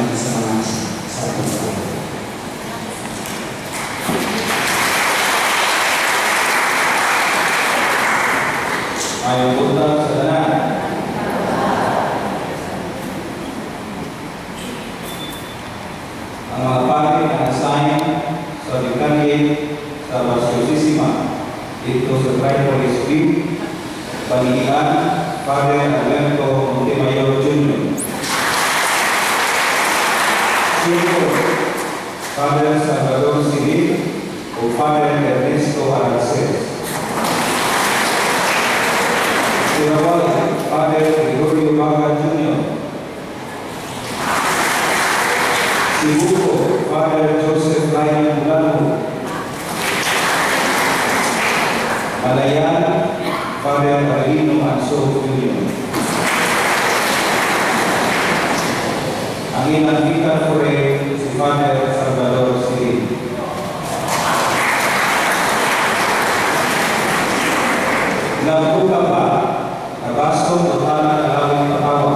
yang disemangat satu tahun. Ayo putar saudara. Ang pari ng sign sa Bicangin sa Varsosissima dito sa Tripolis Street, Panigian, Father Alberto Montemayor Jr. Siyempre, Father Salvador Civil o Father Ernesto Araces. Sirawal, Father Gregorio Baga Jr. Sibuko, Father Joseph Ryan Mulano. Malayan, Father Paulino Anso Jr. Ang inang po rin si Father Salvador Civil. Nabuka pa, Tabasco, Botana, Alawin, Tapawa.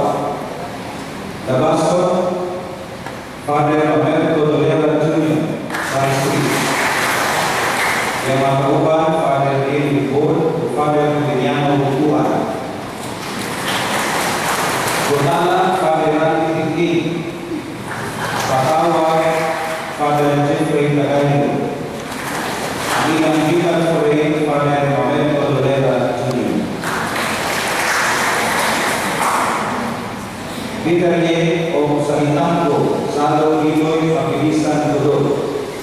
Tabasco, Father Roberto Dolera Jr. San Street. Yang Matauban, Father David Bol, Father Emiliano Butuan. Botana, Father Randy King. Patawa, Father Jeffrey Tagayo. Ang ilang bilang po rin, Father Roberto Dolera Jr. Bitarye o salitang ko, Salo Ginoy Pagbilisan Tudod.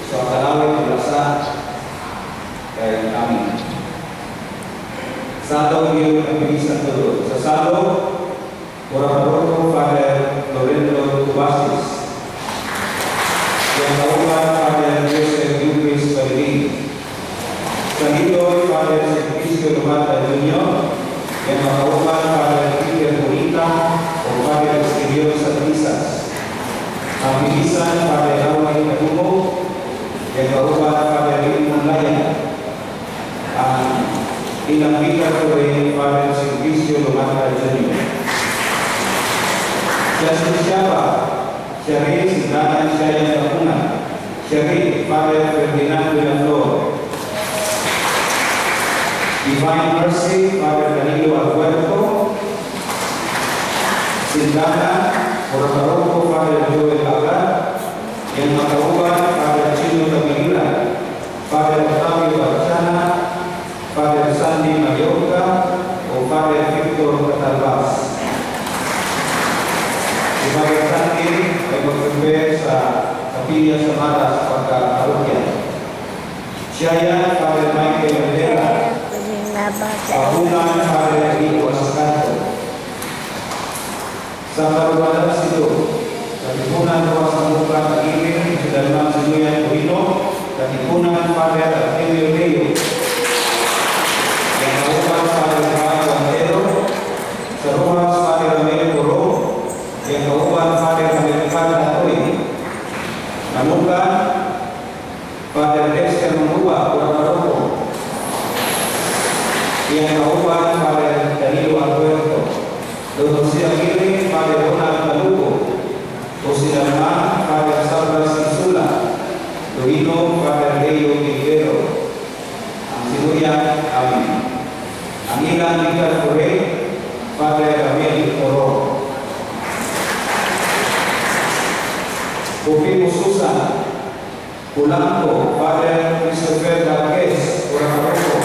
So, kalawin palasa kay kami. Salo Ginoy Pagbilisan Tudod. Sa Salo, Puraparoko, Father Lorenzo Tubasis. Yang kauban, Father Joseph Duques Pagbilin. Sa Ginoy, Father Sergio Lumata Jr. Yang kauban, Father Peter Bonita o Father Escribió sa Pisas. Ang bilisan, Father Laway Kadumo, yang kauban, Father Limon Layan. Ang ilang bilang ko rin, Father Sergio Lumata Jr. Justice Java, siya rin si Danan Shayan Kapuna, siya rin Father Ferdinando Landor. Divine Mercy, Father Danilo Alberto. Sindana, Puraparoko, Father Joel Agad. Yang Matauban, Father Chino Tagiliran. Father Octavio Barchana, Father Sandy Mayorga, o Father Victor Catalbas. Si Father Sandy ay mag-prepare sa Kapilya Samaras pagka-parokya. Siya yan, Father Michael Mendera. Pahunan Father Rico Ascanto. Sa karubanan sito, katipunan ko sa muka kagilin, sa dalawang sinuyan Torino, katipunan Father Artemio Leo. Yang kauban Father Rafael Antero, sa Rojas Father Ramel Coro, yang kauban Father American Natoy. Namukan Father Dexter Mangua, Puraparoko. Yang kauban Father Danilo Alberto. Dr. Siang Gili, Father Ronald Maluco. Osinama, Father Sabras Isula. Luino, Father Leo Miguelo. Ang sinuyan, amin. Ang ilang Vicar Pure, Father Ramil Oro. Pupimo Susan, Pulanco, Father Christopher Marquez, Puraparoko.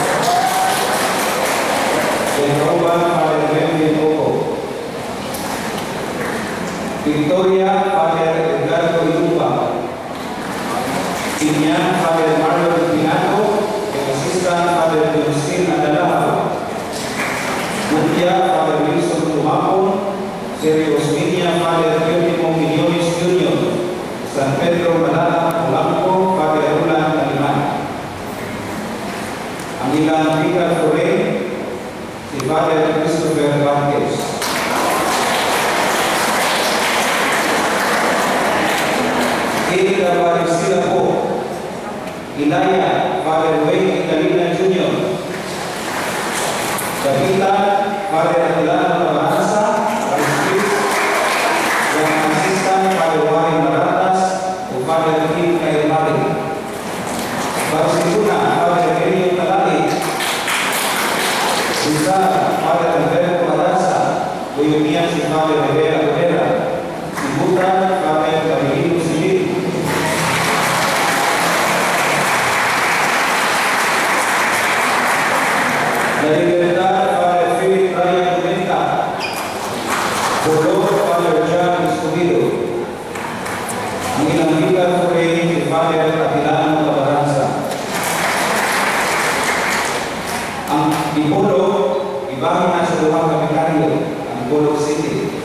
Yang kauban Father Melvin Oco. Victoria, Father Edgardo Ilupa. Sinyan, Father Marlon Pinano. Yang asistan, Father Agustin Adalao. Mutia, Father Wilson Tumapon. Seri Osminia, Father Teodimo Millones Jr. San Pedro Malala, Polanco, Father Roland Aliman. Ang ilang Vicar Pure, si Father Christopher Marquez. Ini kabar sila po. Ilaya, Father Wayne Italina Jr. Davita, Father Atilano Pamasa, Vice Priest, yang asisten Father Wayne Father Atilano Tabaranza. Ang Dipolo, ibang nasa luhang kapitalyo, ang Dipolo City.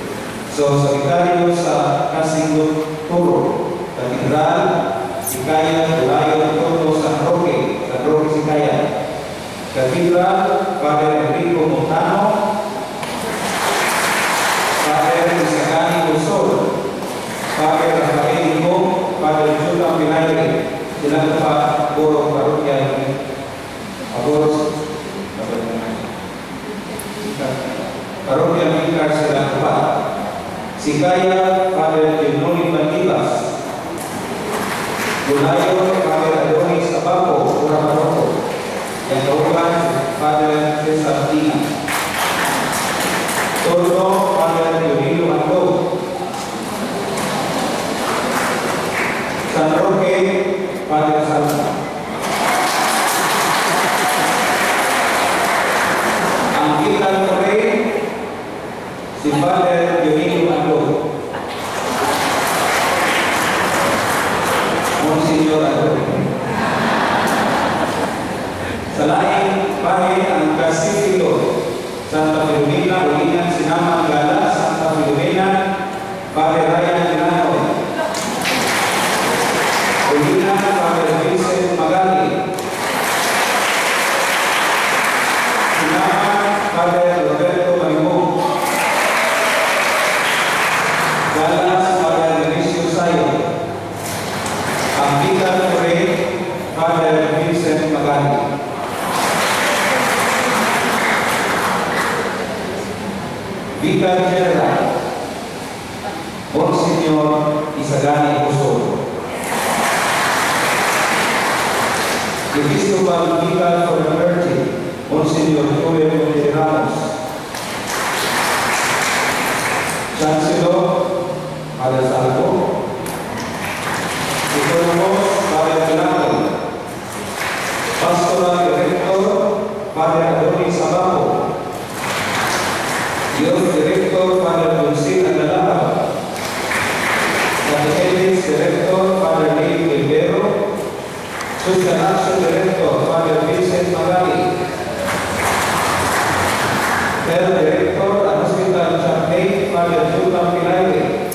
So, sa kapitalyo sa Kasingot Turo, Katedral, Sikaya, Tulayo, Toto, San Roque, Sikaya. Katedral, Father Enrico Montano, Father Isagani Usol, Father Rafael Ibo, Father Julian Pilaire, silang pa Puro Parokya, Aboros, Parokya Mikar silang pa. Sikaya, Father Junoni Bandibas, Tulayo, Father Adonis Abapo, Pura Paroko, yang kauban, Father Cesar Tina, Torno, Father Yurilo Ando, San Roque, Father Salsa. Ang Kitan Torre, si Father Yurilo Ando, Monsignor Ando. Sa laing bahay ang Kasipilo, Santa Filomena, Ulinan, Sinamang Gala, Santa Filomena, Padre Ryan Dinano, Ulinan, Padre Vincent Magali, Sinamang, Padre Roberto Marimong, Galas, Padre Dionisio Sayo, ang Vicar Torre, Padre Vincent Magali. Vicar General, Monsignor Isagani Usol. Episcopal Vicar for the Clergy, Monsignor Joel Monte Ramos. Chancellor, Father Salvo. Economos, Father Pilato. Pastoral Director, Father Adonis Abapo. Youth Director, Father Dulce Andalaba. Catechesis Director, Father Neil Bilbero. Social Action Director, Father Vincent Magali. Health Director and Hospital Chaplain, Father Julian Pilaire.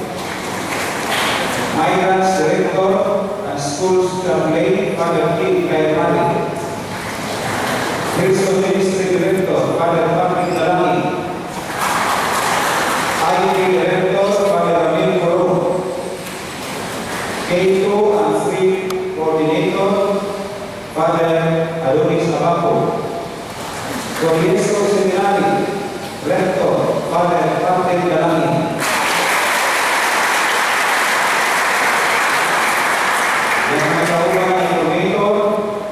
Migrants Director and Schools Chaplain, Father Kim Kaimari. Christian Ministry Director, Father Patrick Dalani. IT Director, Father Ramil Koro. K2 and 3 Coordinator, Father Adonis Abapo. Colegio Seminary, Rector, Father Patrick Dalani. Yang kasauban ng Coordinator,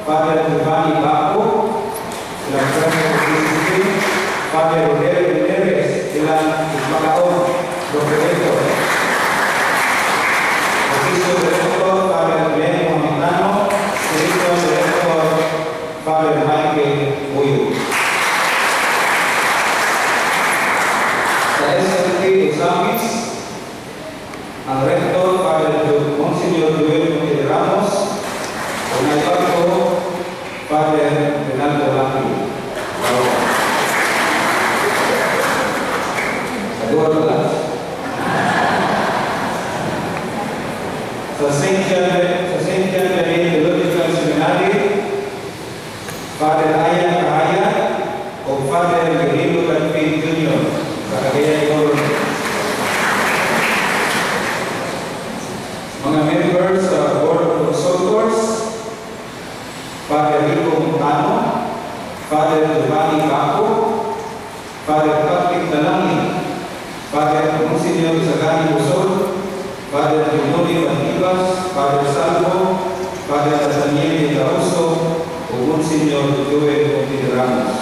Father Giovanni Baco. Ilang Father Rodel Menderes, ilang Ismakaon, Profesor. Official Director, Father Glenn Momitano. Spiritual Director, Father Michael Buyo. Sa SLT Examis, ang Rector, Father Monsignor Joel Monte Ramos. Unay Pagko, Father Renaldo Laki. Sa St. John Marie Theological Seminary, Father Ayan Kahaya o Father Guerrero Canfin Jr. sa Cagayan de Oro. Mga members sa Board of Consultors, Father Rico Montano, Father Giovanni Baco, Father Patrick Dalangin, Father Monsignor Isagani Usol, Father Junoni Bandibas, Father Salvo, Father Daniel de Lauso, o Monsignor Joel Monte Ramos.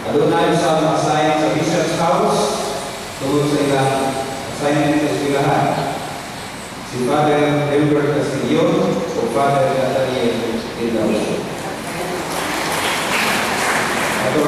Adunay sa assign sa Bishop's House, tungkol sa ilang assignment sa eskwelahan. Si Father Albert Castillon o Father Daniel de Lauso. Ito